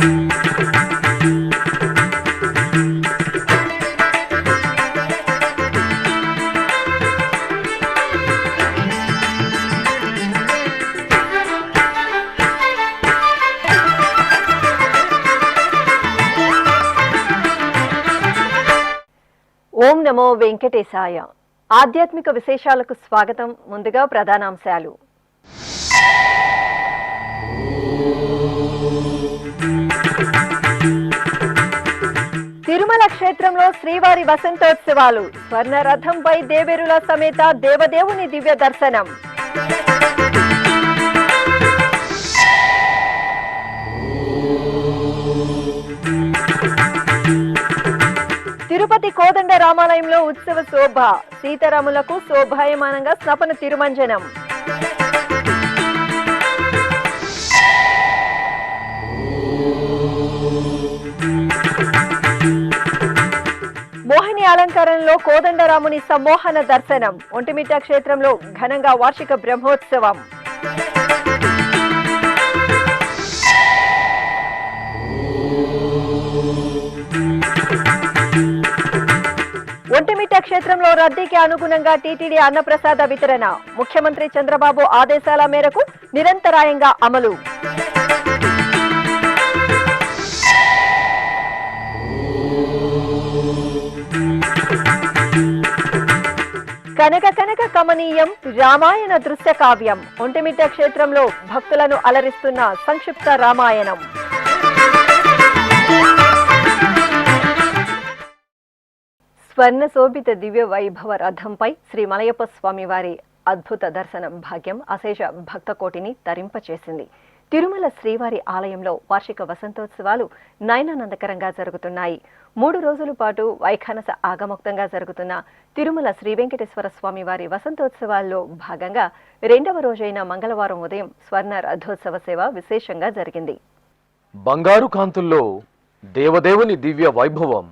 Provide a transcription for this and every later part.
ఓం నమో వెంకటేశాయ. ఆధ్యాత్మిక విశేషాలకు స్వాగతం. ముందుగా ప్రధానాంశాలు. తిరుమల క్షేత్రంలో శ్రీవారి వసంతోత్సవాలు. స్వర్ణ రథంపై దేవేరుల సమేత దేవదేవుని దివ్య దర్శనం. తిరుపతి కోదండ రామాలయంలో ఉత్సవ శోభ. సీతారాములకు శోభాయమానంగా స్నపన తిరుమంజనం. మోహిని అలంకారంలో కోదండరాముని సమ్మోహన దర్శనం. ఒంటిమిట్ట క్షేత్రంలో ఘనంగా వార్షిక బ్రహ్మోత్సవం. ఒంటిమిట్ట క్షేత్రంలో రద్దీకి అనుగుణంగా టీటీడీ అన్నప్రసాద వితరణ. ముఖ్యమంత్రి చంద్రబాబు ఆదేశాల మేరకు నిరంతరాయంగా అమలు. కనక కనక కమనీయం రామాయణ దృశ్య కావ్యం. ఒంటిమిట్ట క్షేత్రంలో భక్తులను అలరిస్తున్న సంక్షిప్త రామాయణం. స్వర్ణ శోభిత దివ్య వైభవ రథంపై శ్రీ మలయప్ప స్వామి వారి అద్భుత దర్శనం భాగ్యం అశేష భక్త కోటిని తరింపచేసింది. తిరుమల శ్రీవారి ఆలయంలో వార్షిక వసంతోత్సవాలు నయనానందకరంగా జరుగుతున్నాయి. 3 రోజుల పాటు వైఖానస ఆగమోక్తంగా జరుగుతున్న తిరుమల శ్రీ వెంకటేశ్వర స్వామి వారి వసంతోత్సవాల్లో భాగంగా 2వ రోజైన మంగళవారం ఉదయం స్వర్ణ రథోత్సవ సేవ విశేషంగా జరిగింది. బంగారు కాంతుల్లో దేవదేవుని దివ్య వైభవం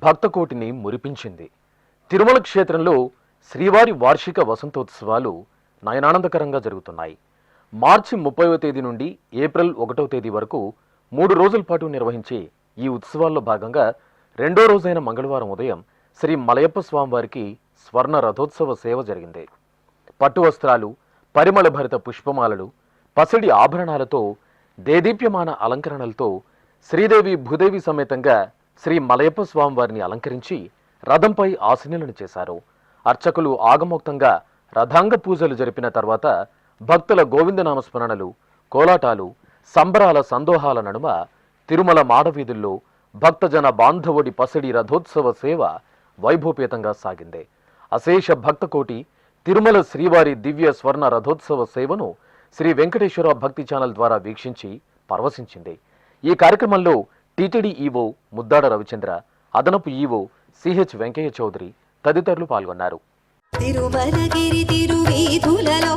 భక్తకోటిని మురిపించింది. తిరుమల క్షేత్రంలో శ్రీవారి వార్షిక వసంతోత్సవాలు నయనానందకరంగా జరుగుతున్నాయి. మార్చి 30వ తేదీ నుండి ఏప్రిల్ 1వ తేదీ వరకు 3 రోజుల పాటు నిర్వహించే ఈ ఉత్సవాల్లో భాగంగా 2వ రోజైన మంగళవారం ఉదయం శ్రీ మలయప్ప స్వామివారికి స్వర్ణ రథోత్సవ సేవ జరిగింది. పట్టు వస్త్రాలు, పరిమళ భరిత పుష్పమాలలు, పసిడి ఆభరణాలతో దేదీప్యమాన అలంకరణలతో శ్రీదేవి భూదేవి సమేతంగా శ్రీ మలయప్ప స్వామివారిని అలంకరించి రథంపై ఆసీనులను చేశారు. అర్చకులు ఆగమోక్తంగా రథాంగ పూజలు జరిపిన తర్వాత భక్తుల గోవిందనామస్మరణలు, కోలాటాలు, సంబరాల సందోహాల నడుమ తిరుమల మాడవీధుల్లో భక్తజన బాంధవుడి పసిడి రథోత్సవ సేవ వైభవపేతంగా సాగింది. అశేష భక్తకోటి తిరుమల శ్రీవారి దివ్య స్వర్ణ రథోత్సవ సేవను శ్రీ వెంకటేశ్వర భక్తి ఛానల్ ద్వారా వీక్షించి పరవశించింది. ఈ కార్యక్రమంలో టీటీడీ ఈవో ముద్దాడ రవిచంద్ర, అదనపు ఈవో సిహెచ్ వెంకయ్య చౌదరి తదితరులు పాల్గొన్నారు. తిరుమలగిరి తిరువీధులలో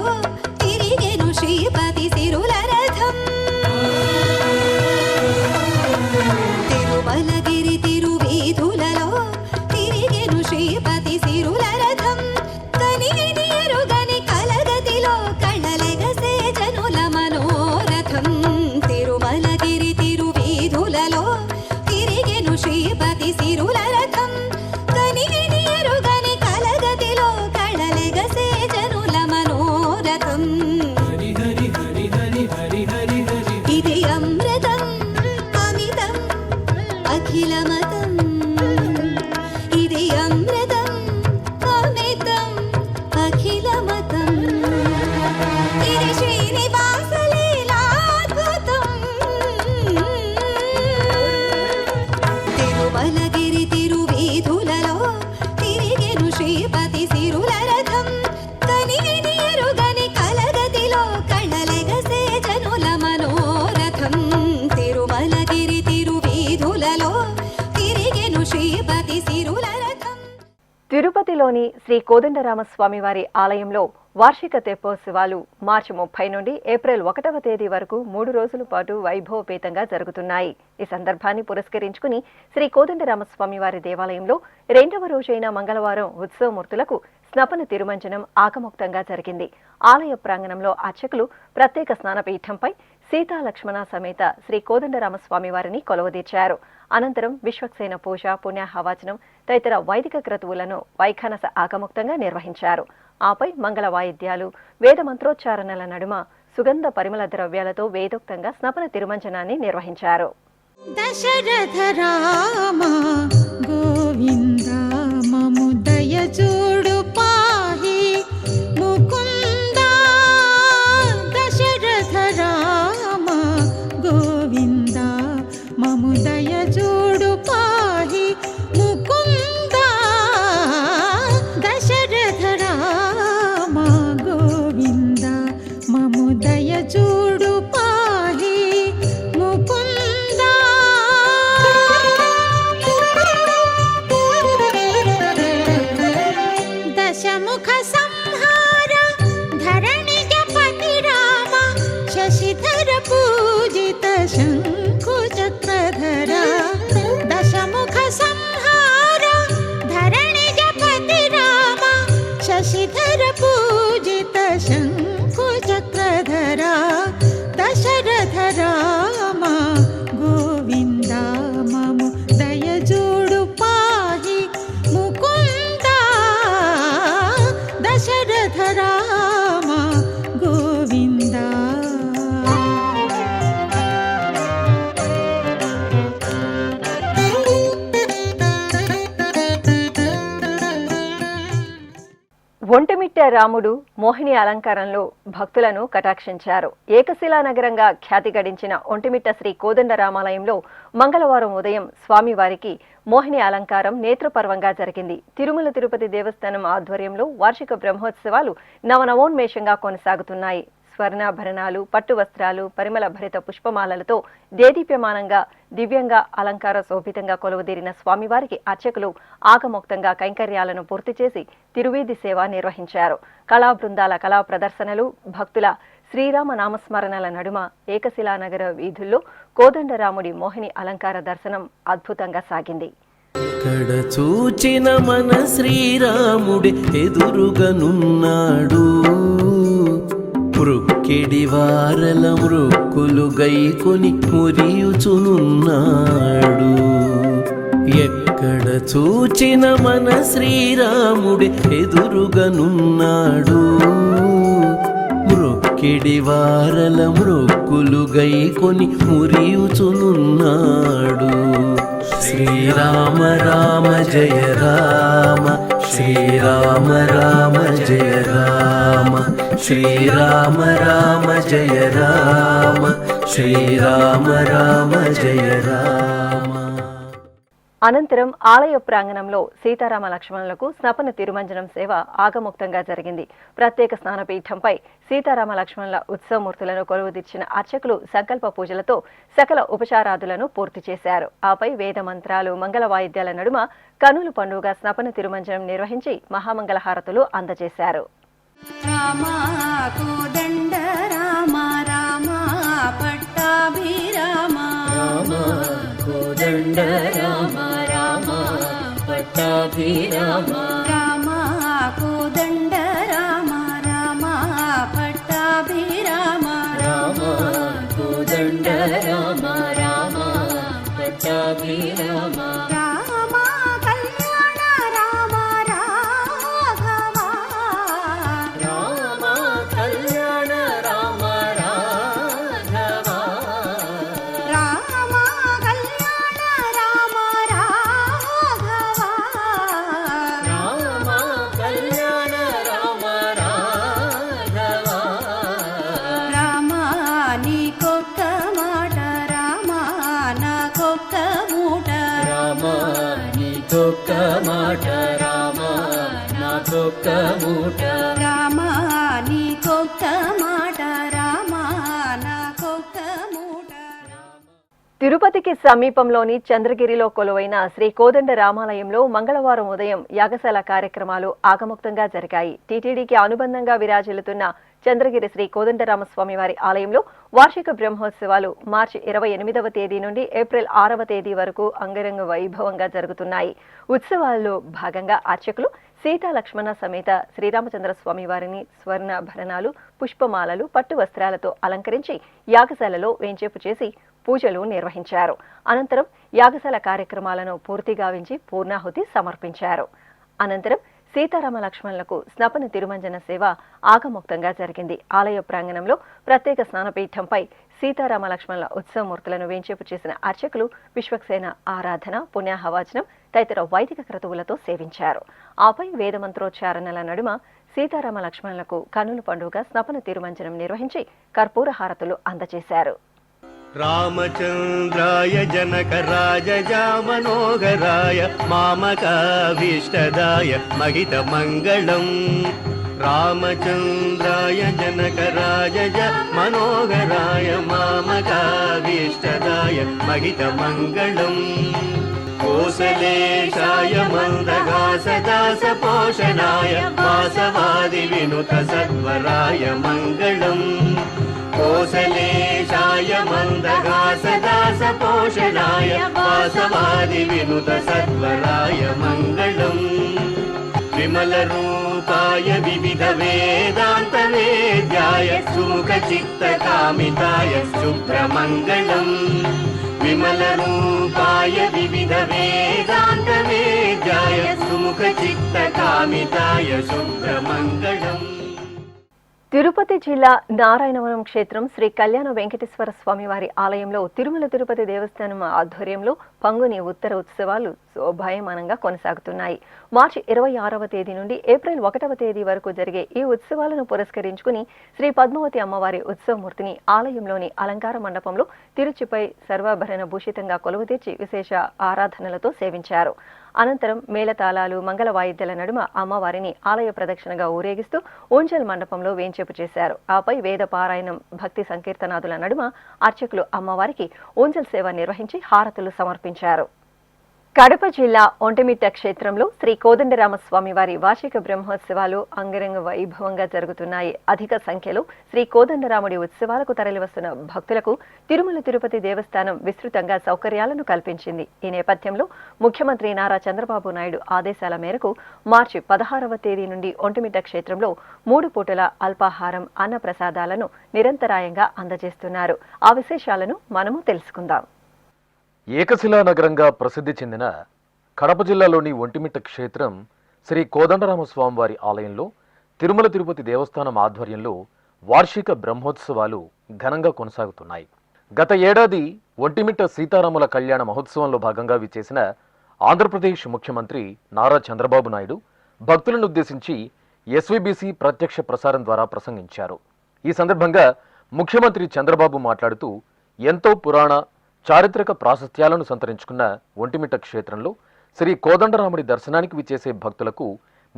తిరిగెను శ్రీపతి సిరుల రథం. తిరుమలగిరి తిరువీధులలో తిరిగెను శ్రీపతి సిరుల రథం. కనిని ఎరుగని కలగతిలో కళలెగసే జనుల మనోరథం. తిరుమలగిరి తిరువీధులలో తిరిగెను శ్రీపతి సిరుల రథం. కనిని ఎరుగని కలగతిలో కళలెగసే జనుల మనోరథం. ఇది అమృతం అమితం అఖిలమతం. ఇది అమృతం అమితం అఖిలమతం. ఇది శ్రీనివాస లీలాద్భుతం. తిరుమలగిరి తిరువీధులలో తిరిగెను శ్రీపతి సిరుల రథం. కనిని ఎరుగని కలగతిలో కళలెగసే జనుల మనోరథం. తిరుమలగిరి తిరువీధులలో తిరిగెను శ్రీపతి సిరుల రథం. తిరుపతిలోని శ్రీ కోదండరామస్వామి వారి ఆలయంలో వార్షిక తెప్పోత్సవాలు మార్చి 30 నుండి ఏప్రిల్ 1వ తేదీ వరకు 3 రోజుల పాటు వైభవపేతంగా జరుగుతున్నాయి. ఈ సందర్భాన్ని పురస్కరించుకుని శ్రీ కోదండరామస్వామి వారి దేవాలయంలో 2వ రోజైన మంగళవారం ఉత్సవమూర్తులకు స్నపన తిరుమంజనం ఆగమోక్తంగా జరిగింది. ఆలయ ప్రాంగణంలో అర్చకులు ప్రత్యేక స్నానపీఠంపై సీతా లక్ష్మణ సమేత శ్రీ కోదండరామస్వామి వారిని కొలువుదీర్చారు. అనంతరం విశ్వక్సేన పూజ, పుణ్యాహవాచనం తదితర వైదిక క్రతువులను వైఖానస ఆగముక్తంగా నిర్వహించారు. ఆపై మంగళ వాయిద్యాలు, వేద మంత్రోచ్చారణల నడుమ సుగంధ పరిమళ ద్రవ్యాలతో వేదోక్తంగా స్నపన తిరుమంజనాన్ని నిర్వహించారు. దశరథ రామ గోవింద మము దయ చూడు పాహి ముకుంద. దశరథ రామ గోవింద మము దయ చూడు పాహి ముకుంద. దశరథ రామ గోవింద మము దయ చూడు పాహి ముకుంద. దశముఖ సంహార ధరణిజ పతి రామ శశిధర పూజిత శంకు చక్రధర. దశముఖ సంహార ధరణిజ పతి రామ శశిధర పూజిత శంకు చక్రధర. దశరథ రామ గోవింద మము దయ చూడు పాహి ముకుంద. దశరథ రామ గోవింద. ఒంటిమిట్ట రాముడు మోహిని అలంకారంలో భక్తులను కటాక్షించారు. ఏకశిలా నగరంగా ఖ్యాతి గడించిన ఒంటిమిట్ట శ్రీ కోదండరామాలయంలో మంగళవారం ఉదయం స్వామివారికి మోహిని అలంకారం నేత్రపర్వంగా జరిగింది. తిరుమల తిరుపతి దేవస్థానం ఆధ్వర్యంలో వార్షిక బ్రహ్మోత్సవాలు నవనవోన్మేషంగా కొనసాగుతున్నాయి. స్వర్ణాభరణాలు, పట్టు వస్త్రాలు, పరిమళ భరిత పుష్పమాలలతో దేదీప్యమానంగా దివ్యంగా అలంకార శోభితంగా కొలువుదీరిన స్వామివారికి అర్చకులు ఆగమోక్తంగా కైంకర్యాలను పూర్తి చేసి తిరువీధి సేవ నిర్వహించారు. కళా బృందాల కళా ప్రదర్శనలు, భక్తుల శ్రీరామ నామస్మరణల నడుమ ఏకశిలానగర వీధుల్లో కోదండరాముడి మోహిని అలంకార దర్శనం అద్భుతంగా సాగింది. ఎక్కడ చూచిన మన శ్రీరాముడి ఎదురుగనున్నాడు. మృక్కిడి వారల మృక్కులు గైకొని మురియుచునున్నాడు. ఎక్కడ చూచిన మన శ్రీరాముడి ఎదురుగనున్నాడు. మృక్కిడి వారల మృక్కులు గైకొని మురియుచునున్నాడు. శ్రీరామ రామ జయ రామ, శ్రీరామ రామ జయ రామ, శ్రీరామ రామ జయ రామ, శ్రీరామ రామ జయ రామ. అనంతరం ఆలయ ప్రాంగణంలో సీతారామ లక్ష్మణులకు స్నపన తిరుమంజనం సేవ ఆగముక్తంగా జరిగింది. ప్రత్యేక స్నానపీఠంపై సీతారామ లక్ష్మణుల ఉత్సవమూర్తులను కొలువుదీర్చిన అర్చకులు సంకల్ప పూజలతో సకల ఉపచారాదులను పూర్తి చేశారు. ఆపై వేద మంత్రాలు, మంగళ వాయిద్యాల నడుమ కనుల పండుగ స్నపన తిరుమంజనం నిర్వహించి మహామంగళహారతులు అందజేశారు. రామ కోదండ రామ రామ పట్టాభిరామ. రామ కోదండ రామ రామ పట్టాభిరామ. రామ కోదండ రామ రామ పట్టాభిరామ. రామ కోదండ రామ రామ పట్టాభిరామ. రామ కళ్యాణ రామ రాఘవ. రామ కళ్యాణ రామ రాఘవ. రామ కళ్యాణ రామ రాఘవ. రామ కళ్యాణ రామ రాఘవ. రామ నీకొక్క మాట రామ నాకొక్క మూట. రామ నీకొక్క మాట రామ నాకొక్క మూట. రామ నీకొక్క మాట రామ నాకొక్క మూట. తిరుపతికి సమీపంలోని చంద్రగిరిలో కొలువైన శ్రీ కోదండ రామాలయంలో మంగళవారం ఉదయం యాగశాల కార్యక్రమాలు ఆగముక్తంగా జరిగాయి. టీటీడీకి అనుబంధంగా విరాజిల్లుతున్న చంద్రగిరి శ్రీ కోదండరామస్వామి వారి ఆలయంలో వార్షిక బ్రహ్మోత్సవాలు మార్చి 28వ తేదీ నుండి ఏప్రిల్ 6వ తేదీ వరకు అంగరంగ వైభవంగా జరుగుతున్నాయి. ఉత్సవాల్లో భాగంగా అర్చకులు సీతా లక్ష్మణ సమేత శ్రీరామచంద్ర స్వామి వారిని స్వర్ణాభరణాలు, పుష్పమాలలు, పట్టు వస్త్రాలతో అలంకరించి యాగశాలలో వేంచేపు చేసి పూజలు నిర్వహించారు. అనంతరం యాగశాల కార్యక్రమాలను పూర్తి గావించి పూర్ణాహుతి సమర్పించారు. అనంతరం సీతారామ లక్ష్మణులకు స్నపన తిరుమంజన సేవ ఆగమోక్తంగా జరిగింది. ఆలయ ప్రాంగణంలో ప్రత్యేక స్నానపీఠంపై సీతారామ లక్ష్మణుల ఉత్సవమూర్తులను వేంచేపు చేసిన అర్చకులు విశ్వక్సేన ఆరాధన, పుణ్యాహవాచనం తదితర వైదిక క్రతువులతో సేవించారు. ఆపై వేదమంత్రోచ్చారణల నడుమ సీతారామ లక్ష్మణులకు కన్నుల పండుగ స్నపన తిరుమంజనం నిర్వహించి కర్పూర హారతులు అందజేశారు. రామచంద్రాయ జనకరాజజా మనోహరాయ మామకాభీష్టదాయ మహితమంగళం. రామచంద్రాయ జనకరాజజ మనోహరాయ మామకాభీష్టదాయ మహితమంగళం. కోసలేశాయ మందహాసదాస పోషణాయ వాసవాది వినుత సద్వరాయ మంగళం. కోసలేశాయ మందహాసదాస పోషణాయ వాసవాది వినుత సద్వరాయ మంగళం. విమల రూపాయ వివిధ వేదాంత వేద్యాయ సుముఖ చిత్త కామితాయ శుభ్రమంగళం. విమల రూపాయ వివిధ వేదాంత వేద్యాయ సుముఖ చిత్త కామితాయ శుభ్రమంగళం. తిరుపతి జిల్లా నారాయణవనం క్షేత్రం శ్రీ కళ్యాణ వెంకటేశ్వర స్వామివారి ఆలయంలో తిరుమల తిరుపతి దేవస్థానం ఆధ్వర్యంలో పంగుని ఉత్తర ఉత్సవాలు శోభాయమానంగా కొనసాగుతున్నాయి. మార్చి 26వ తేదీ నుండి ఏప్రిల్ 1వ తేదీ వరకు జరిగే ఈ ఉత్సవాలను పురస్కరించుకుని శ్రీ పద్మావతి అమ్మవారి ఉత్సవమూర్తిని ఆలయంలోని అలంకార మండపంలో తిరుచిపై సర్వాభరణ భూషితంగా కొలువుతీర్చి విశేష ఆరాధనలతో సేవించారు. అనంతరం మేళతాళాలు, మంగళ వాయిద్యాల నడుమ అమ్మవారిని ఆలయ ప్రదక్షిణగా ఊరేగిస్తూ ఊంజల్ మండపంలో వేంచేపు చేశారు. ఆపై వేద పారాయణం, భక్తి సంకీర్తనాదుల నడుమ అర్చకులు అమ్మవారికి ఊంజల్ సేవ నిర్వహించి హారతులు సమర్పించారు. కడప జిల్లా ఒంటిమిట్ట క్షేత్రంలో శ్రీ కోదండరామస్వామి వారి వార్షిక బ్రహ్మోత్సవాలు అంగరంగ వైభవంగా జరుగుతున్నాయి. అధిక సంఖ్యలో శ్రీ కోదండరాముడి ఉత్సవాలకు తరలివస్తున్న భక్తులకు తిరుమల తిరుపతి దేవస్థానం విస్తృతంగా సౌకర్యాలను కల్పించింది. ఈ నేపథ్యంలో ముఖ్యమంత్రి నారా చంద్రబాబు నాయుడు ఆదేశాల మేరకు మార్చి 16వ తేదీ నుండి ఒంటిమిట్ట క్షేత్రంలో 3 పూటల అల్పాహారం, అన్న ప్రసాదాలను నిరంతరాయంగా అందజేస్తున్నారు. ఆ విశేషాలను మనము తెలుసుకుందాం. ఏకశిలా నగరంగా ప్రసిద్ధి చెందిన కడప జిల్లాలోని ఒంటిమిట్ట క్షేత్రం శ్రీ కోదండరామస్వామివారి ఆలయంలో తిరుమల తిరుపతి దేవస్థానం ఆధ్వర్యంలో వార్షిక బ్రహ్మోత్సవాలు ఘనంగా కొనసాగుతున్నాయి. గత ఏడాది ఒంటిమిట్ట సీతారాముల కళ్యాణ మహోత్సవంలో భాగంగా విచ్చేసిన ఆంధ్రప్రదేశ్ ముఖ్యమంత్రి నారా చంద్రబాబు నాయుడు భక్తులను ఉద్దేశించి ఎస్వీబీసీ ప్రత్యక్ష ప్రసారం ద్వారా ప్రసంగించారు. ఈ సందర్భంగా ముఖ్యమంత్రి చంద్రబాబు మాట్లాడుతూ ఎంతో పురాణ చారిత్రక ప్రాశస్త్యాలను సంతరించుకున్న ఒంటిమిట్ట క్షేత్రంలో శ్రీ కోదండరాముడి దర్శనానికి విచ్చేసే భక్తులకు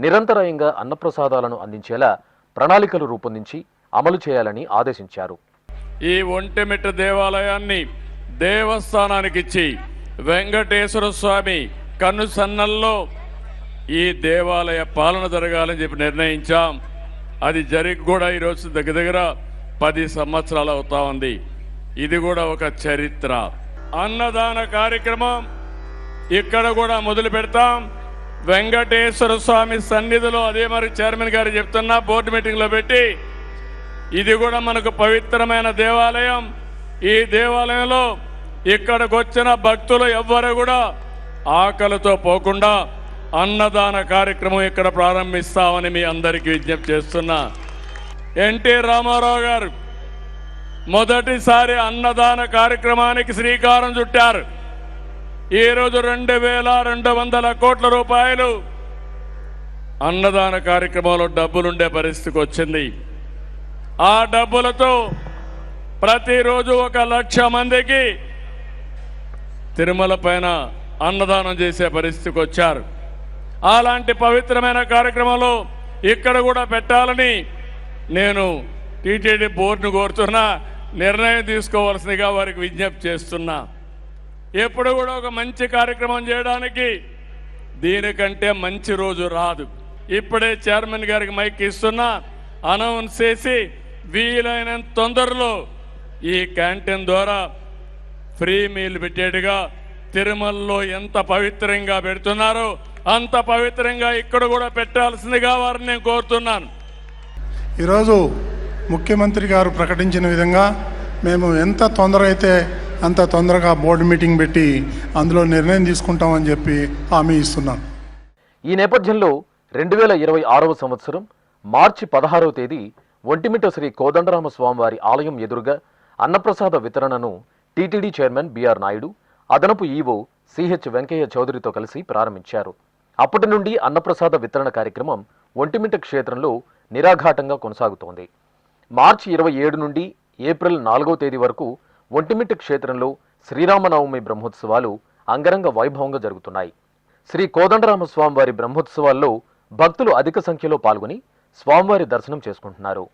నిరంతరాయంగా అన్నప్రసాదాలను అందించేలా ప్రణాళికలు రూపొందించి అమలు చేయాలని ఆదేశించారు. ఈ ఒంటిమిట్ట దేవాలయాన్ని దేవస్థానానికిచ్చి వెంకటేశ్వర స్వామి కన్నుసన్నల్లో ఈ దేవాలయ పాలన జరగాలని చెప్పి నిర్ణయించాం. అది జరిగి కూడా ఈరోజు దగ్గర 10 సంవత్సరాలు అవుతా ఉంది. ఇది కూడా ఒక చరిత్ర. అన్నదాన కార్యక్రమం ఇక్కడ కూడా మొదలు పెడతాం. వెంకటేశ్వర స్వామి సన్నిధిలో అదే మరి చైర్మన్ గారు చెప్తున్నా బోర్డు మీటింగ్లో పెట్టి, ఇది కూడా మనకు పవిత్రమైన దేవాలయం. ఈ దేవాలయంలో ఇక్కడికి వచ్చిన భక్తులు ఎవ్వరు కూడా ఆకలితో పోకుండా అన్నదాన కార్యక్రమం ఇక్కడ ప్రారంభిస్తామని మీ అందరికీ విజ్ఞప్తి చేస్తున్నా. ఎన్టీ రామారావు గారు మొదటిసారి అన్నదాన కార్యక్రమానికి శ్రీకారం చుట్టారు. ఈరోజు 2200 కోట్ల రూపాయలు అన్నదాన కార్యక్రమంలో డబ్బులుండే పరిస్థితికి వచ్చింది. ఆ డబ్బులతో ప్రతిరోజు 1 లక్ష మందికి తిరుమల పైన అన్నదానం చేసే పరిస్థితికి వచ్చారు. అలాంటి పవిత్రమైన కార్యక్రమంలో ఇక్కడ కూడా పెట్టాలని నేను టీటీడీ బోర్డును కోరుతున్నా, నిర్ణయం తీసుకోవాల్సిందిగా వారికి విజ్ఞప్తి చేస్తున్నా. ఎప్పుడు కూడా ఒక మంచి కార్యక్రమం చేయడానికి దీనికంటే మంచి రోజు రాదు. ఇప్పుడే చైర్మన్ గారికి మైక్ ఇస్తున్నా, అనౌన్స్ చేసి వీలైనంత తొందరలో ఈ క్యాంటీన్ ద్వారా ఫ్రీ మీల్ పెట్టేట్టుగా తిరుమలలో ఎంత పవిత్రంగా పెడుతున్నారో అంత పవిత్రంగా ఇక్కడ కూడా పెట్టాల్సిందిగా వారిని నేను కోరుతున్నాను. ఈరోజు ముఖ్యమంత్రి గారు ప్రకటించిన విధంగా మేము ఎంత తొందర అయితే అంత తొందరగా బోర్డు మీటింగ్ పెట్టి అందులో నిర్ణయం తీసుకుంటామని చెప్పి హామీ ఇస్తున్నాను. ఈ నేపథ్యంలో 2026వ సంవత్సరం మార్చి 16వ తేదీ ఒంటిమిట్ట శ్రీ కోదండరామ స్వామివారి ఆలయం ఎదురుగా అన్నప్రసాద వితరణను టీటీడీ చైర్మన్ బిఆర్ నాయుడు, అదనపు ఈవో సిహెచ్ వెంకయ్య చౌదరితో కలిసి ప్రారంభించారు. అప్పటి నుండి అన్నప్రసాద వితరణ కార్యక్రమం ఒంటిమిట్ట క్షేత్రంలో నిరాఘాటంగా కొనసాగుతోంది. మార్చి 27 నుండి ఏప్రిల్ 4వ తేదీ వరకు ఒంటిమిట్ట క్షేత్రంలో శ్రీరామనవమి బ్రహ్మోత్సవాలు అంగరంగ వైభవంగా జరుగుతున్నాయి. శ్రీ కోదండరామ స్వామివారి బ్రహ్మోత్సవాల్లో భక్తులు అధిక సంఖ్యలో పాల్గొని స్వామివారి దర్శనం చేసుకుంటున్నారు.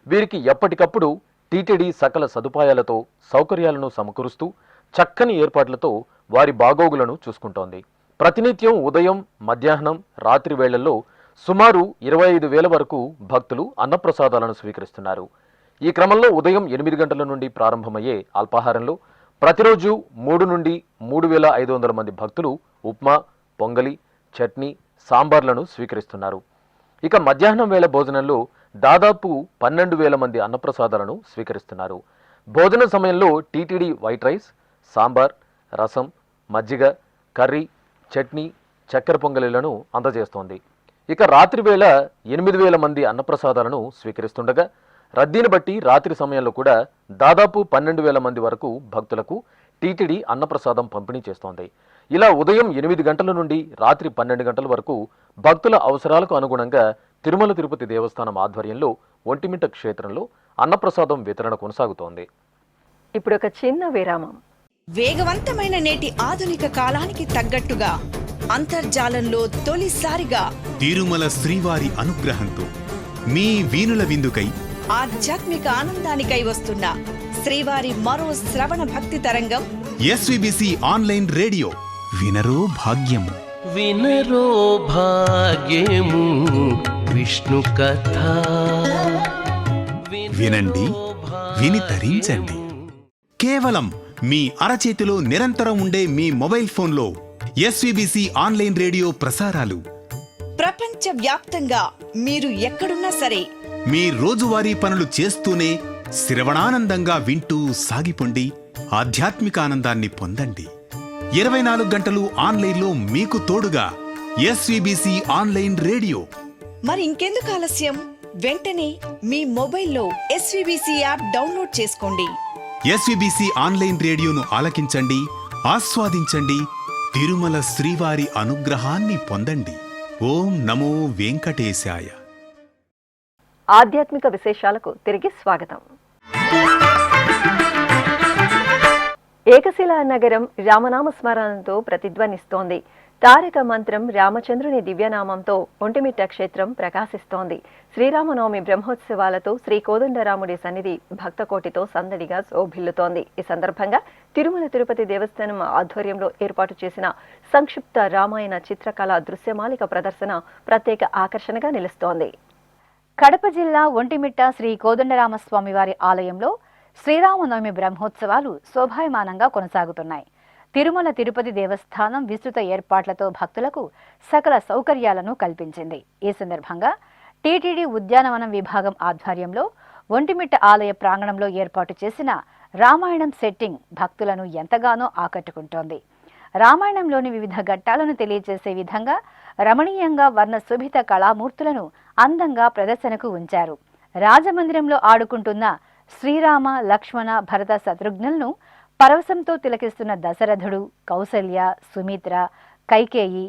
వీరికి ఎప్పటికప్పుడు టీటీడీ సకల సదుపాయాలతో సౌకర్యాలను సమకూరుస్తూ చక్కని ఏర్పాట్లతో వారి బాగోగులను చూసుకుంటోంది. ప్రతినిత్యం ఉదయం, మధ్యాహ్నం, రాత్రి వేళల్లో సుమారు 25,000 వరకు భక్తులు అన్నప్రసాదాలను స్వీకరిస్తున్నారు. ఈ క్రమంలో ఉదయం 8 గంటల నుండి ప్రారంభమయ్యే అల్పాహారంలో ప్రతిరోజు 3 నుండి 3,500 మంది భక్తులు ఉప్మా, పొంగలి, చట్నీ, సాంబార్లను స్వీకరిస్తున్నారు. ఇక మధ్యాహ్నం వేళ భోజనంలో దాదాపు 12,000 మంది అన్నప్రసాదాలను స్వీకరిస్తున్నారు. భోజన సమయంలో టీటీడీ వైట్ రైస్, సాంబార్, రసం, మజ్జిగ, కర్రీ, చట్నీ, చక్కెర పొంగలీలను అందజేస్తోంది. ఇక రాత్రి వేళ 8,000 మంది అన్నప్రసాదాలను స్వీకరిస్తుండగా రద్దీని బట్టి రాత్రి సమయంలో కూడా దాదాపు 12,000 మంది వరకు భక్తులకు టీటీడీ అన్నప్రసాదం పంపిణీ చేస్తోంది. ఇలా ఉదయం 8 గంటల నుండి రాత్రి 12 గంటల వరకు భక్తుల అవసరాలకు అనుగుణంగా తిరుమల తిరుపతి దేవస్థానం ఆధ్వర్యంలో ఒంటిమిట్ట క్షేత్రంలో అన్నప్రసాదం వితరణ కొనసాగుతోంది. ఇప్పుడు ఒక చిన్న విరామం. వేగవంతమైన నేటి ఆధునిక కాలానికి తగ్గట్టుగా అంతర్జాలంలో తొలిసారిగా తిరుమల శ్రీవారి అనుగ్రహంతో మీ వీణుల విందుకై ఆధ్యాత్మిక ఆనందానికై వస్తున్న శ్రీవారి మరో శ్రవణ భక్తి తరంగం ఎస్విబిసి ఆన్లైన్ రేడియో. వినరో భాగ్యము, వినరో భాగ్యము విష్ణు కథ. వినండి, విని తరించండి. కేవలం మీ అరచేతిలో నిరంతరం ఉండే మీ మొబైల్ ఫోన్లో ఎస్విబిసి ఆన్లైన్ రేడియో ప్రసారాలు ప్రపంచ వ్యాప్తంగా మీరు ఎక్కడున్నా సరే మీ రోజువారీ పనులు చేస్తూనే శ్రవణానందంగా వింటూ సాగిపోండి, ఆధ్యాత్మిక ఆనందాన్ని పొందండి. 24 గంటలు ఆన్లైన్లో మీకు తోడుగా ఎస్విబిసి ఆన్లైన్ రేడియో. మరి ఇంకెందుకు ఆలస్యం? వెంటనే మీ మొబైల్లో ఎస్విబిసి యాప్ డౌన్లోడ్ చేసుకోండి. ఎస్విబిసి ఆన్లైన్ రేడియోను ఆలకించండి, ఆస్వాదించండి, తిరుమల శ్రీవారి అనుగ్రహాన్ని పొందండి. ఓం నమో వెంకటేశాయ. ఆధ్యాత్మిక విశేషాలకు తిరిగి స్వాగతం. ఏకశిలా నగరం రామనామ స్మరణతో ప్రతిధ్వనిస్తోంది. తారక మంత్రం రామచంద్రుని దివ్యనామంతో ఒంటిమిట్ట క్షేత్రం ప్రకాశిస్తోంది. శ్రీరామనవమి బ్రహ్మోత్సవాలతో శ్రీ కోదండరాముడి సన్నిధి భక్తకోటితో సందడిగా శోభిల్లుతోంది. ఈ సందర్భంగా తిరుమల తిరుపతి దేవస్థానం ఆధ్వర్యంలో ఏర్పాటు చేసిన సంక్షిప్త రామాయణ చిత్రకళ దృశ్యమాలిక ప్రదర్శన ప్రత్యేక ఆకర్షణగా నిలుస్తోంది. కడప జిల్లా ఒంటిమిట్ట శ్రీ కోదండరామస్వామి వారి ఆలయంలో శ్రీరామనవమి బ్రహ్మోత్సవాలు శోభాయమానంగా కొనసాగుతున్నాయి. తిరుమల తిరుపతి దేవస్థానం విస్తృత ఏర్పాట్లతో భక్తులకు సకల సౌకర్యాలను కల్పించింది. ఈ సందర్భంగా టీటీడీ ఉద్యానవనం విభాగం ఆధ్వర్యంలో ఒంటిమిట్ట ఆలయ ప్రాంగణంలో ఏర్పాటు చేసిన రామాయణం సెట్టింగ్ భక్తులను ఎంతగానో ఆకట్టుకుంటోంది. రామాయణంలోని వివిధ ఘట్టాలను తెలియజేసే విధంగా రమణీయంగా వర్ణశోభిత కళామూర్తులను అందంగా ప్రదర్శనకు ఉంచారు. రాజమందిరంలో ఆడుకుంటున్న శ్రీరామ, లక్ష్మణ, భరత శత్రుఘ్నులను పరవశంతో తిలకిస్తున్న దశరథుడు, కౌసల్య, సుమిత్ర, కైకేయి,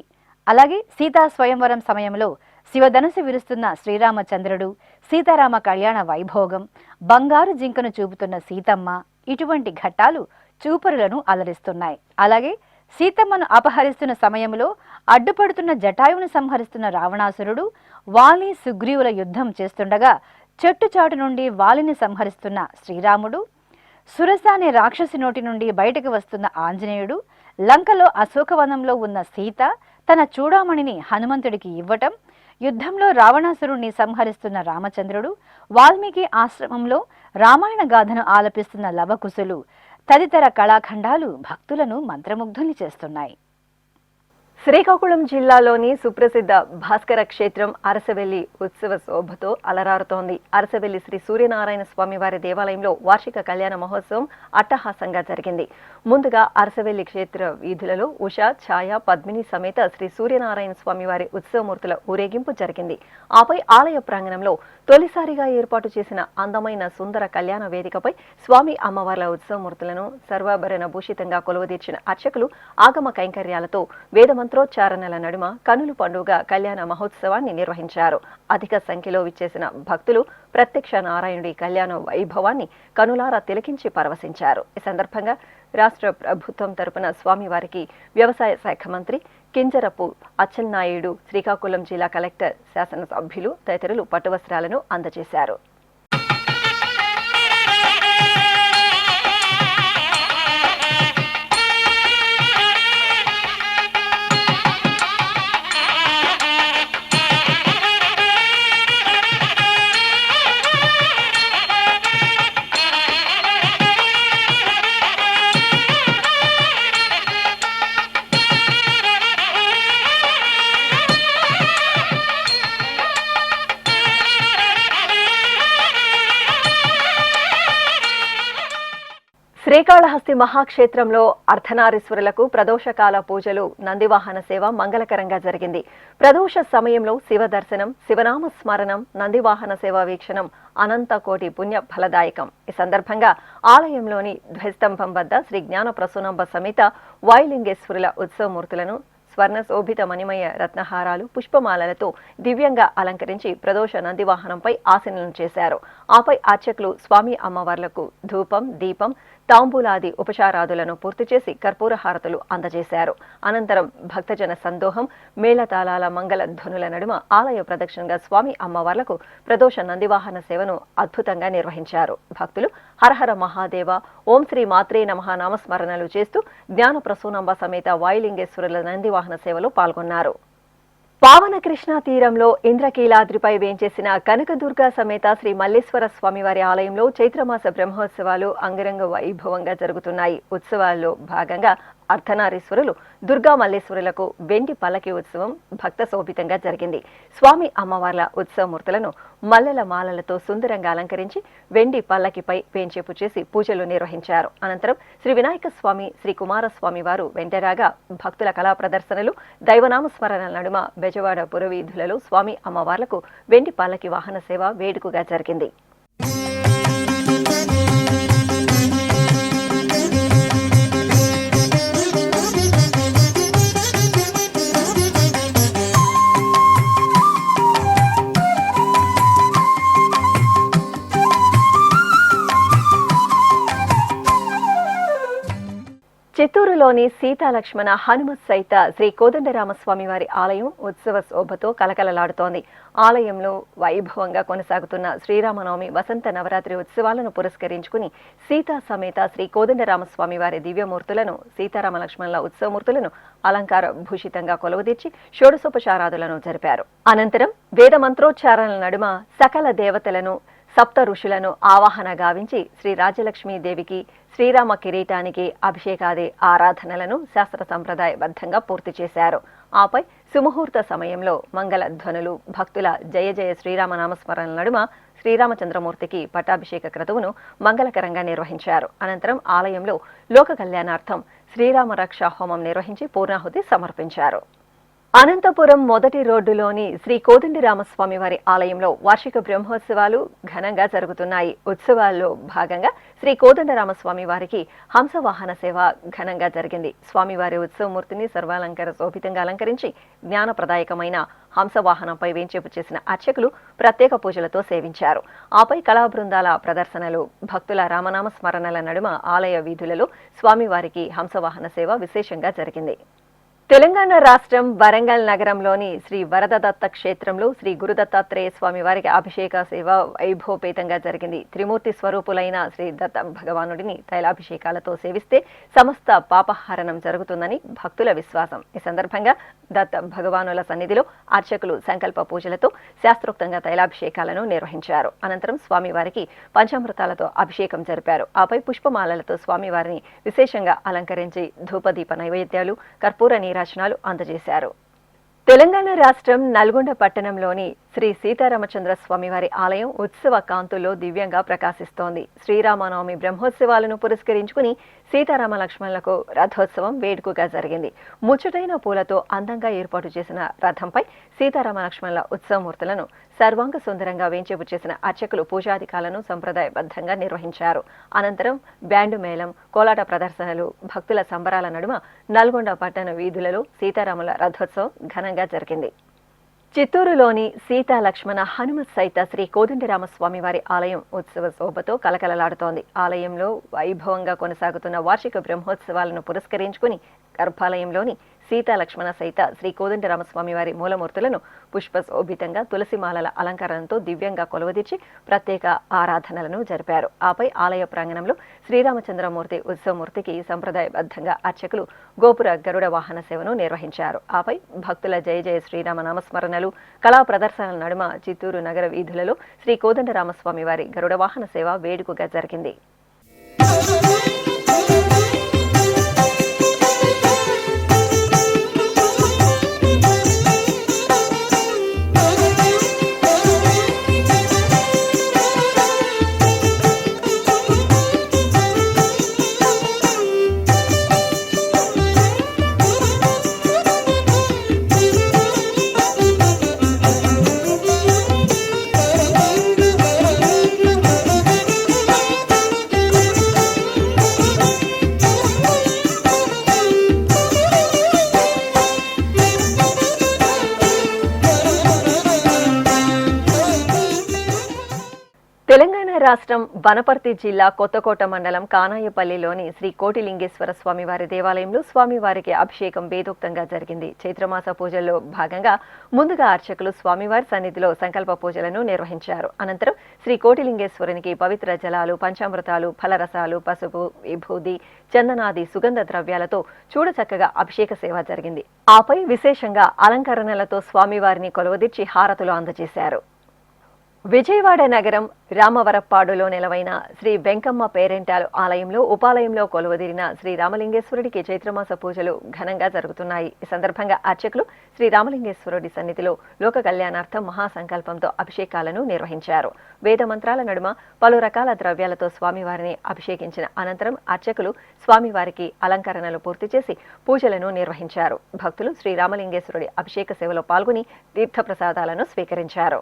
అలాగే సీతా స్వయంవరం సమయంలో శివధనుసు విరుస్తున్న శ్రీరామచంద్రుడు, సీతారామ కళ్యాణ వైభోగం, బంగారు జింకను చూపుతున్న సీతమ్మ, ఇటువంటి ఘట్టాలు చూపరులను అలరిస్తున్నాయి. అలాగే సీతమ్మను అపహరిస్తున్న సమయంలో అడ్డుపడుతున్న జటాయువును సంహరిస్తున్న రావణాసురుడు, వాలి సుగ్రీవుల యుద్ధం చేస్తుండగా చెట్టుచాటు నుండి వాలిని సంహరిస్తున్న శ్రీరాముడు, సురస అనే రాక్షసి నోటి నుండి బయటకు వస్తున్న ఆంజనేయుడు, లంకలో అశోకవనంలో ఉన్న సీత తన చూడామణిని హనుమంతుడికి ఇవ్వటం, యుద్ధంలో రావణాసురుణ్ణి సంహరిస్తున్న రామచంద్రుడు, వాల్మీకి ఆశ్రమంలో రామాయణ గాథను ఆలపిస్తున్న లవకుశులు తదితర కళాఖండాలు భక్తులను మంత్రముగ్ధుల్ని చేస్తున్నాయి. శ్రీకాకుళం జిల్లాలోని సుప్రసిద్ధ భాస్కర క్షేత్రం అరసవెల్లి ఉత్సవ శోభతో అలరారుతోంది. అరసవెల్లి శ్రీ సూర్యనారాయణ స్వామి వారి దేవాలయంలో వార్షిక కళ్యాణ మహోత్సవం అట్టహాసంగా జరిగింది. ముందుగా అరసవెల్లి క్షేత్ర వీధులలో ఉషా, ఛాయ, పద్మిని సమేత శ్రీ సూర్యనారాయణ స్వామి వారి ఉత్సవమూర్తుల ఊరేగింపు జరిగింది. ఆపై ఆలయ ప్రాంగణంలో తొలిసారిగా ఏర్పాటు చేసిన అందమైన సుందర కళ్యాణ వేదికపై స్వామి అమ్మవార్ల ఉత్సవమూర్తులను సర్వాభరణ భూషితంగా కొలువుదీర్చిన అర్చకులు ఆగమ కైంకర్యాలతో వేదమంత్రోచ్చారణల నడుమ కనుల పండుగ కళ్యాణ మహోత్సవాన్ని నిర్వహించారు. అధిక సంఖ్యలో విచ్చేసిన భక్తులు ప్రత్యక్ష నారాయణుడి కళ్యాణ వైభవాన్ని కనులారా తిలకించి పరవశించారు. ఈ సందర్భంగా రాష్ట్ర ప్రభుత్వం తరపున స్వామివారికి వ్యవసాయ శాఖ మంత్రి కింజరపు అచ్చెన్నాయుడు, శ్రీకాకుళం జిల్లా కలెక్టర్, శాసనసభ్యులు తదితరులు పట్టువస్త్రాలను అందజేశారు. శ్రీకాళహస్తి మహాక్షేత్రంలో అర్ధనారీశ్వరులకు ప్రదోషకాల పూజలు, నందివాహన సేవ మంగళకరంగా జరిగింది. ప్రదోష సమయంలో శివ దర్శనం, శివనామ స్మరణం, నందివాహన సేవ వీక్షణం అనంత కోటి పుణ్య ఫలదాయకం. ఈ సందర్భంగా ఆలయంలోని ధ్వజస్తంభం వద్ద శ్రీ జ్ఞాన ప్రసూనంబ సమేత వాయులింగేశ్వరుల ఉత్సవమూర్తులను స్వర్ణ శోభిత మణిమయ రత్నహారాలు, పుష్పమాలలతో దివ్యంగా అలంకరించి ప్రదోష నందివాహనంపై ఆసీనులను చేశారు. ఆపై అర్చకులు స్వామి అమ్మవార్లకు ధూపం, దీపం, తాంబూలాది ఉపచారాదులను పూర్తి చేసి కర్పూర హారతులు అందజేశారు. అనంతరం భక్తజన సందోహం, మేళతాళాల మంగళ ధ్వనుల నడుమ ఆలయ ప్రదక్షిణగా స్వామి అమ్మవార్లకు ప్రదోష నందివాహన సేవను అద్భుతంగా నిర్వహించారు. భక్తులు హరహర మహాదేవ, ఓం శ్రీ మాత్రే నమః నామస్మరణలు చేస్తూ జ్ఞాన ప్రసూనంబ సమేత వాయులింగేశ్వరుల నందివాహన సేవలో పాల్గొన్నారు. పావన కృష్ణా తీరంలో ఇంద్రకీలాద్రిపై వేంచేసిన కనకదుర్గ సమేత శ్రీ మల్లేశ్వర స్వామివారి ఆలయంలో చైత్రమాస బ్రహ్మోత్సవాలు అంగరంగ వైభవంగా జరుగుతున్నాయి. ఉత్సవాల్లో భాగంగా అర్ధనారీశ్వరులు, దుర్గా మల్లేశ్వరులకు వెండి పల్లకి ఉత్సవం భక్త శోభితంగా జరిగింది. స్వామి అమ్మవార్ల ఉత్సవమూర్తులను మల్లెల మాలలతో సుందరంగా అలంకరించి వెండి పల్లకిపై వేంచేపు చేసి పూజలు నిర్వహించారు. అనంతరం శ్రీ వినాయక స్వామి, శ్రీ కుమారస్వామి వారు వెంటరాగా భక్తుల కళా ప్రదర్శనలు, దైవనామస్మరణ నడుమ బెజవాడ పురవీధులలో స్వామి అమ్మవార్లకు వెండి పల్లకి వాహన సేవ వేడుకగా జరిగింది. చిత్తూరులోని సీతాలక్ష్మణ హనుమత్ సహిత శ్రీ కోదండరామస్వామి వారి ఆలయం ఉత్సవ శోభతో కలకలలాడుతోంది. ఆలయంలో వైభవంగా కొనసాగుతున్న శ్రీరామనవమి వసంత నవరాత్రి ఉత్సవాలను పురస్కరించుకుని సీతా సమేత శ్రీ కోదండరామస్వామి వారి దివ్యమూర్తులను, సీతారామ లక్ష్మణుల ఉత్సవమూర్తులను అలంకార భూషితంగా కొలువుదీర్చి షోడశోపచారాదులను జరిపారు. అనంతరం వేద మంత్రోచ్చారణల నడుమ సకల దేవతలను, సప్త ఋషులను ఆవాహన గావించి శ్రీ రాజలక్ష్మీదేవికి, శ్రీరామ కిరీటానికి అభిషేకాది ఆరాధనలను శాస్త్ర సంప్రదాయబద్ధంగా పూర్తి చేశారు. ఆపై సుముహూర్త సమయంలో మంగళ ధ్వనులు, భక్తుల జయ జయ శ్రీరామ నామస్మరణ నడుమ శ్రీరామచంద్రమూర్తికి పట్టాభిషేక క్రతువును మంగళకరంగా నిర్వహించారు. అనంతరం ఆలయంలో లోక కళ్యాణార్థం శ్రీరామ రక్షా హోమం నిర్వహించి పూర్ణాహుతి సమర్పించారు. అనంతపురం మొదటి రోడ్డులోని శ్రీ కోదండరామస్వామి వారి ఆలయంలో వార్షిక బ్రహ్మోత్సవాలు ఘనంగా జరుగుతున్నాయి. ఉత్సవాల్లో భాగంగా శ్రీ కోదండరామస్వామి వారికి హంసవాహన సేవ ఘనంగా జరిగింది. స్వామివారి ఉత్సవమూర్తిని సర్వాలంకార శోభితంగా అలంకరించి జ్ఞానప్రదాయకమైన హంసవాహనంపై వేంచేపు చేసిన అర్చకులు ప్రత్యేక పూజలతో సేవించారు. ఆపై కళా బృందాల ప్రదర్శనలు, భక్తుల రామనామ స్మరణల నడుమ ఆలయ వీధులలో స్వామివారికి హంసవాహన సేవ విశేషంగా జరిగింది. తెలంగాణ రాష్ట్రం వరంగల్ నగరంలోని శ్రీ వరదదత్త క్షేత్రంలో శ్రీ గురుదత్తాత్రేయ స్వామి వారికి అభిషేక సేవ వైభవపేతంగా జరిగింది. త్రిమూర్తి స్వరూపులైన శ్రీ దత్త భగవానుడిని తైలాభిషేకాలతో సేవిస్తే సమస్త పాపహరణం జరుగుతుందని భక్తుల విశ్వాసం. ఈ సందర్భంగా దత్త భగవానుల సన్నిధిలో అర్చకులు సంకల్ప పూజలతో శాస్త్రోక్తంగా తైలాభిషేకాలను నిర్వహించారు. అనంతరం స్వామివారికి పంచామృతాలతో అభిషేకం జరిపారు. ఆపై పుష్పమాలలతో స్వామివారిని విశేషంగా అలంకరించి ధూపదీప నైవేద్యాలు, కర్పూర నీరాజనాలు నీరాజనాలు అందజేశారు. తెలంగాణ రాష్ట్రం నల్గొండ పట్టణంలోని శ్రీ సీతారామచంద్ర స్వామివారి ఆలయం ఉత్సవ కాంతుల్లో దివ్యంగా ప్రకాశిస్తోంది. శ్రీరామనవమి బ్రహ్మోత్సవాలను పురస్కరించుకుని సీతారామ లక్ష్మణులకు రథోత్సవం వేడుకగా జరిగింది. ముచ్చటైన పూలతో అందంగా ఏర్పాటు చేసిన రథంపై సీతారామ లక్ష్మణుల ఉత్సవమూర్తులను సర్వాంగ సుందరంగా వేంచేపు చేసిన అర్చకులు పూజాధికాలను సంప్రదాయబద్ధంగా నిర్వహించారు. అనంతరం బ్యాండు మేళం, కోలాట ప్రదర్శనలు, భక్తుల సంబరాల నడుమ నల్గొండ పట్టణ వీధులలో సీతారాముల రథోత్సవం ఘనంగా జరిగింది. చిత్తూరులోని సీతా లక్ష్మణ హనుమత్ సైత శ్రీ కోదండరామస్వామి వారి ఆలయం ఉత్సవ శోభతో కలకలలాడుతోంది. ఆలయంలో వైభవంగా కొనసాగుతున్న వార్షిక బ్రహ్మోత్సవాలను పురస్కరించుకుని గర్భాలయంలోని సీతా లక్ష్మణ సైత శ్రీ కోదండరామస్వామి వారి మూలమూర్తులను పుష్పశోభితంగా తులసిమాలల అలంకరణతో దివ్యంగా కొలువదీర్చి ప్రత్యేక ఆరాధనలను జరిపారు. ఆపై ఆలయ ప్రాంగణంలో శ్రీరామచంద్రమూర్తి ఉత్సవమూర్తికి సంప్రదాయబద్ధంగా అర్చకులు గోపుర గరుడ వాహన సేవను నిర్వహించారు. ఆపై భక్తుల జయ జయ శ్రీరామ నామస్మరణలు, కళా ప్రదర్శనల నడుమ చిత్తూరు నగర వీధులలో శ్రీ కోదండరామస్వామి వారి గరుడ వాహన సేవ వేడుకగా జరిగింది. తెలంగాణ రాష్ట్రం వనపర్తి జిల్లా కొత్తకోట మండలం కానాయపల్లిలోని శ్రీ కోటిలింగేశ్వర స్వామివారి దేవాలయంలో స్వామివారికి అభిషేకం వేదోక్తంగా జరిగింది. చైత్రమాస పూజల్లో భాగంగా ముందుగా అర్చకులు స్వామివారి సన్నిధిలో సంకల్ప పూజలను నిర్వహించారు. అనంతరం శ్రీ కోటిలింగేశ్వరునికి పవిత్ర జలాలు, పంచామృతాలు, ఫలరసాలు, పసుపు, విభూది, చందనాది సుగంధ ద్రవ్యాలతో చూడచక్కగా అభిషేక సేవ జరిగింది. ఆపై విశేషంగా అలంకరణలతో స్వామివారిని కొలువదీర్చి హారతులు అందజేశారు. విజయవాడ నగరం రామవరప్పాడులో నెలవైన శ్రీ వెంకమ్మ పేరెంటాలు ఆలయంలో ఉపాలయంలో కొలువదీరిన శ్రీ రామలింగేశ్వరుడికి చైత్రమాస పూజలు ఘనంగా జరుగుతున్నాయి. ఈ సందర్భంగా అర్చకులు శ్రీ రామలింగేశ్వరుడి సన్నిధిలో లోక కళ్యాణార్థం మహాసంకల్పంతో అభిషేకాలను నిర్వహించారు. వేద మంత్రాల నడుమ పలు రకాల ద్రవ్యాలతో స్వామివారిని అభిషేకించిన అనంతరం అర్చకులు స్వామివారికి అలంకరణలు పూర్తి చేసి పూజలను నిర్వహించారు. భక్తులు శ్రీ రామలింగేశ్వరుడి అభిషేక సేవలో పాల్గొని తీర్థప్రసాదాలను స్వీకరించారు.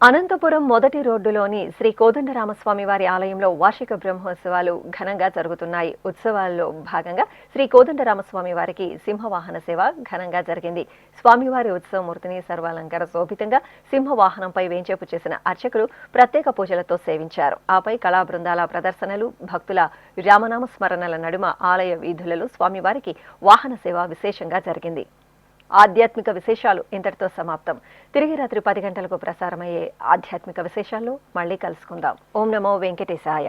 అనంతపురం మొదటి రోడ్డులోని శ్రీ కోదండరామస్వామి వారి ఆలయంలో వార్షిక బ్రహ్మోత్సవాలు ఘనంగా జరుగుతున్నాయి. ఉత్సవాల్లో భాగంగా శ్రీ కోదండరామస్వామి వారికి సింహవాహన సేవ ఘనంగా జరిగింది. స్వామివారి ఉత్సవమూర్తిని సర్వాలంకార శోభితంగా సింహవాహనంపై వేంచేపు చేసిన అర్చకులు ప్రత్యేక పూజలతో సేవించారు. ఆపై కళా బృందాల ప్రదర్శనలు, భక్తుల రామనామ స్మరణల నడుమ ఆలయ వీధులలో స్వామివారికి వాహన సేవ విశేషంగా జరిగింది. ఆధ్యాత్మిక విశేషాలు ఇంతటితో సమాప్తం. తిరిగి రాత్రి 10 గంటలకు ప్రసారమయ్యే ఆధ్యాత్మిక విశేషాల్లో మళ్ళీ కలుసుకుందాం. ఓం నమో వెంకటేశాయ.